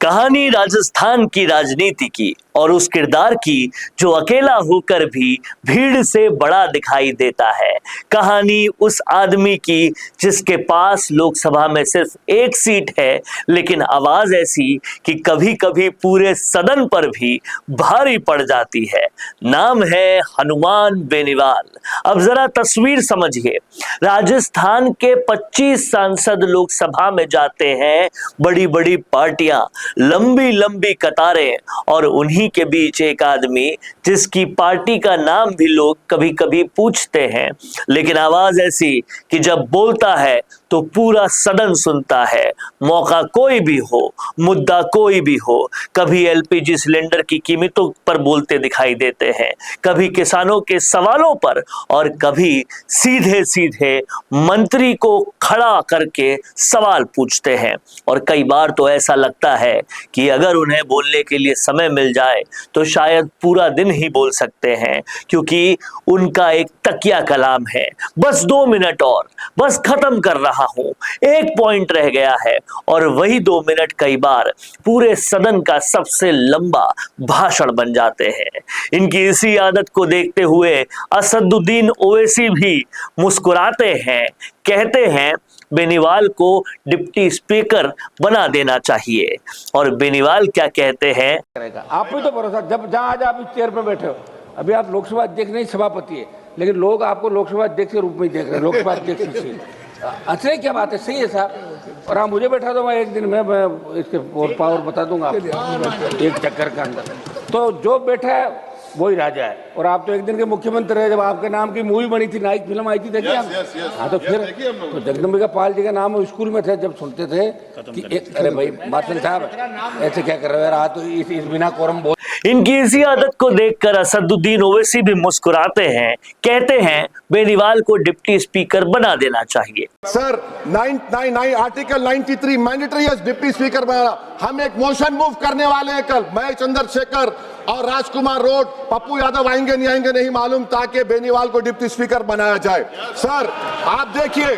कहानी राजस्थान की राजनीति की और उस किरदार की जो अकेला होकर भी भीड़ से बड़ा दिखाई देता है। कहानी उस आदमी की जिसके पास लोकसभा में सिर्फ एक सीट है, लेकिन आवाज ऐसी कि कभी कभी पूरे सदन पर भी भारी पड़ जाती है। नाम है हनुमान बेनीवाल। अब जरा तस्वीर समझिए। राजस्थान के 25 सांसद लोकसभा में जाते हैं, बड़ी बड़ी पार्टियां, लंबी लंबी कतारें, और उन्हीं के बीच एक आदमी जिसकी पार्टी का नाम भी लोग कभी कभी पूछते हैं, लेकिन आवाज ऐसी कि जब बोलता है तो पूरा सदन सुनता है। मौका कोई भी हो, मुद्दा कोई भी हो, कभी एलपीजी सिलेंडर की कीमतों पर बोलते दिखाई देते हैं, कभी किसानों के सवालों पर, और कभी सीधे सीधे मंत्री को खड़ा करके सवाल पूछते हैं। और कई बार तो ऐसा लगता है कि अगर उन्हें बोलने के लिए समय मिल जाए तो शायद पूरा दिन ही बोल सकते हैं, क्योंकि उनका एक तकिया कलाम है। बस 2 मिनट और, बस खत्म कर रहा हूं, एक पॉइंट रह गया है, और वही 2 मिनट कई बार पूरे सदन का सबसे लंबा भाषण बन जाते हैं। इनकी इसी आदत को देखते हुए असदुद्दीन ओवैसी भी मुस्कुराते हैं, कहते हैं बेनीवाल को डिप्टी स्पीकर बना देना चाहिए। और बेनीवाल क्या कहते हैं? आप पे तो भरोसा, जब जहां आज आप इस चेयर पर बैठे हो, अभी आप लोकसभा अध्यक्ष नहीं सभापति है, लेकिन लोग आपको लोकसभा अध्यक्ष के रूप में देख रहे हैं। लोकसभा अध्यक्ष से अच्छा क्या बात है, सही है साहब। और आप मुझे बैठा दो, मैं एक दिन में मैं इसके पावर बता दूंगा आपको एक चक्कर के अंदर। तो जो बैठा है वही राजा है। और आप तो एक दिन के मुख्यमंत्री है, जब आपके नाम की मूवी बनी थी, नाइक फिल्म आई थी, देखिए आप। हाँ तो फिर तो जगदम्बिका पाल जी का नाम स्कूल में थे, जब सुनते थे कि अरे भाई मास्टर साहब ऐसे क्या कर रहे हो यार, तो इस बिना कोरम बोल। इनकी इसी आदत को देखकर असदुद्दीन ओवैसी भी मुस्कुराते हैं, कहते हैं बेनीवाल को डिप्टी स्पीकर बना देना चाहिए। सर 999 आर्टिकल 93 मैंडेटरी है डिप्टी स्पीकर बना। हम एक मोशन मूव करने वाले हैं कल, मैं चंद्रशेखर और राजकुमार रोड, पप्पू यादव आएंगे नहीं मालूम, ताकि बेनीवाल को डिप्टी स्पीकर बनाया जाए। सर आप देखिए,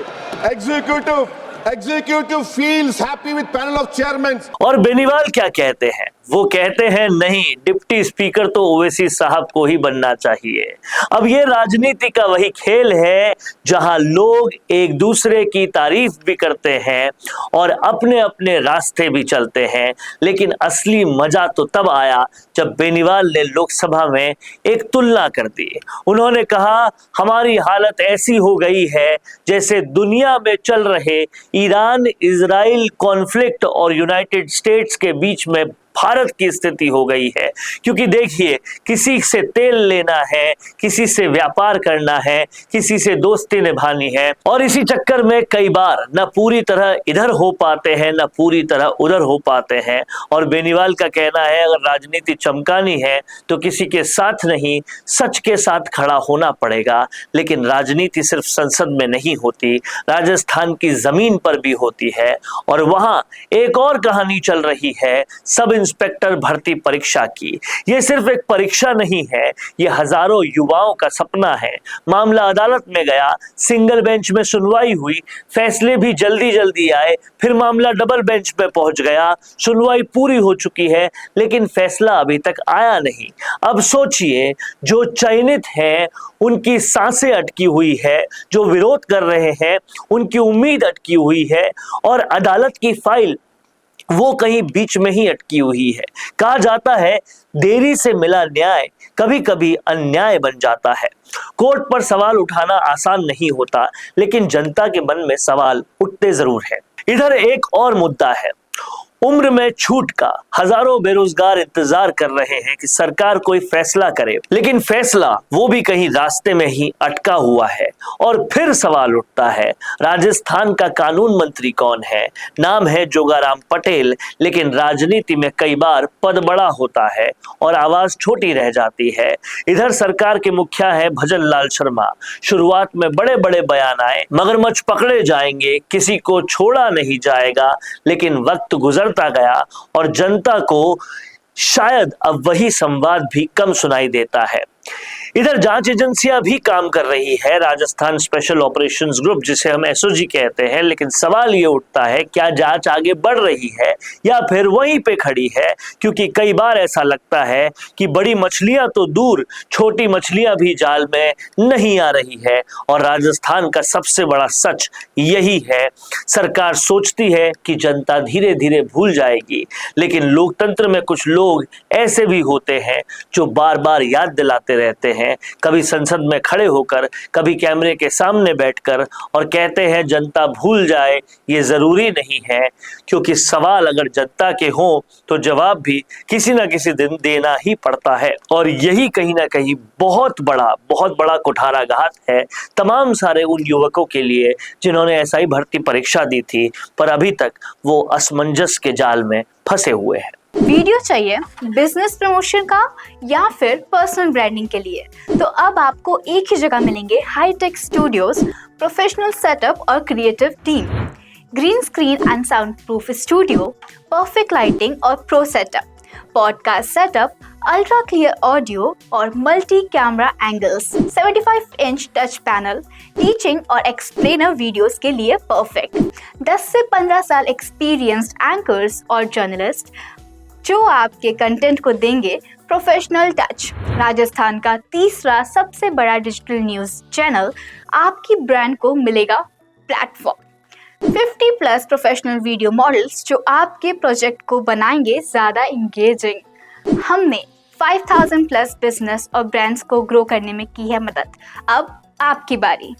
executive feels happy with panel of chairman. और बेनीवाल क्या कहते हैं? वो कहते हैं नहीं, डिप्टी स्पीकर तो ओवैसी साहब को ही बनना चाहिए। अब ये राजनीति का वही खेल है जहां लोग एक दूसरे की तारीफ भी करते हैं और अपने अपने रास्ते भी चलते हैं, लेकिन असली मजा तो तब आया जब बेनीवाल ने लोकसभा में एक तुलना कर दी। उन्होंने कहा हमारी हालत ऐसी हो गई है जैसे दुनिया में चल रहे ईरान इजराइल कॉन्फ्लिक्ट और यूनाइटेड स्टेट्स के बीच में भारत की स्थिति हो गई है। क्योंकि देखिए, किसी से तेल लेना है, किसी से व्यापार करना है, किसी से दोस्ती निभानी है, और इसी चक्कर में कई बार न पूरी तरह इधर हो पाते हैं, न पूरी तरह उधर हो पाते हैं। और बेनीवाल का कहना है अगर राजनीति चमकानी है तो किसी के साथ नहीं, सच के साथ खड़ा होना पड़ेगा। लेकिन राजनीति सिर्फ संसद में नहीं होती, राजस्थान की जमीन पर भी होती है। और वहां एक और कहानी चल रही है, सब इंस्पेक्टर भर्ती परीक्षा की। यह सिर्फ एक परीक्षा नहीं है, यह हजारों युवाओं का सपना है। मामला अदालत में गया, सिंगल बेंच में सुनवाई हुई, फैसले भी जल्दी जल्दी आए, फिर मामला डबल बेंच पे पहुंच गया, सुनवाई पूरी हो चुकी है, लेकिन फैसला अभी तक आया नहीं। अब सोचिए, जो चयनित हैं उनकी सांसें अटकी हुई है, जो विरोध कर रहे हैं उनकी उम्मीद अटकी हुई है, और अदालत की फाइल वो कहीं बीच में ही अटकी हुई है। कहा जाता है देरी से मिला न्याय कभी कभी अन्याय बन जाता है। कोर्ट पर सवाल उठाना आसान नहीं होता, लेकिन जनता के मन में सवाल उठते जरूर हैं। इधर एक और मुद्दा है, उम्र में छूट का। हजारों बेरोजगार इंतजार कर रहे हैं कि सरकार कोई फैसला करे, लेकिन फैसला वो भी कहीं रास्ते में ही अटका हुआ है। और फिर सवाल उठता है राजस्थान का कानून मंत्री कौन है? नाम है जोगाराम पटेल, लेकिन राजनीति में कई बार पद बड़ा होता है और आवाज छोटी रह जाती है। इधर सरकार के मुखिया है भजन लाल शर्मा। शुरुआत में बड़े बड़े बयान आए, मगरमच्छ पकड़े जाएंगे, किसी को छोड़ा नहीं जाएगा, लेकिन वक्त गुजरता गया और जनता को शायद अब वही संवाद भी कम सुनाई देता है। इधर जांच एजेंसियां भी काम कर रही है, राजस्थान स्पेशल ऑपरेशंस ग्रुप जिसे हम एसओजी कहते हैं, लेकिन सवाल ये उठता है क्या जांच आगे बढ़ रही है या फिर वहीं पे खड़ी है, क्योंकि कई बार ऐसा लगता है कि बड़ी मछलियां तो दूर, छोटी मछलियां भी जाल में नहीं आ रही है। और राजस्थान का सबसे बड़ा सच यही है, सरकार सोचती है कि जनता धीरे धीरे भूल जाएगी, लेकिन लोकतंत्र में कुछ लोग ऐसे भी होते हैं जो बार बार याद दिलाते रहते हैं, कभी संसद में खड़े होकर, कभी कैमरे के सामने बैठकर, और कहते हैं जनता भूल जाए ये जरूरी नहीं है, क्योंकि सवाल अगर जनता के हों तो जवाब भी किसी ना किसी दिन देना ही पड़ता है। और यही कहीं ना कहीं बहुत बड़ा कुठाराघात है तमाम सारे उन युवकों के लिए जिन्होंने एसआई भर्ती परीक्षा दी थी, पर अभी तक वो असमंजस के जाल में फंसे हुए हैं। वीडियो चाहिए बिजनेस प्रमोशन का या फिर पर्सनल ब्रांडिंग के लिए, तो अब आपको एक ही जगह मिलेंगे हाईटेक स्टूडियोज, प्रोफेशनल सेटअप और creative team, green screen and soundproof studio, perfect lighting और pro setup, podcast setup, ultra clear audio और multi camera angles, 75 inch touch panel, teaching और एक्सप्लेनर वीडियोस के लिए परफेक्ट, 10 से 15 साल experienced anchors और journalist जो आपके कंटेंट को देंगे प्रोफेशनल टच। राजस्थान का तीसरा सबसे बड़ा डिजिटल न्यूज चैनल आपकी ब्रांड को मिलेगा प्लेटफॉर्म, 50+ प्रोफेशनल वीडियो मॉडल्स जो आपके प्रोजेक्ट को बनाएंगे ज़्यादा इंगेजिंग। हमने 5000+ बिजनेस और ब्रांड्स को ग्रो करने में की है मदद, अब आपकी बारी।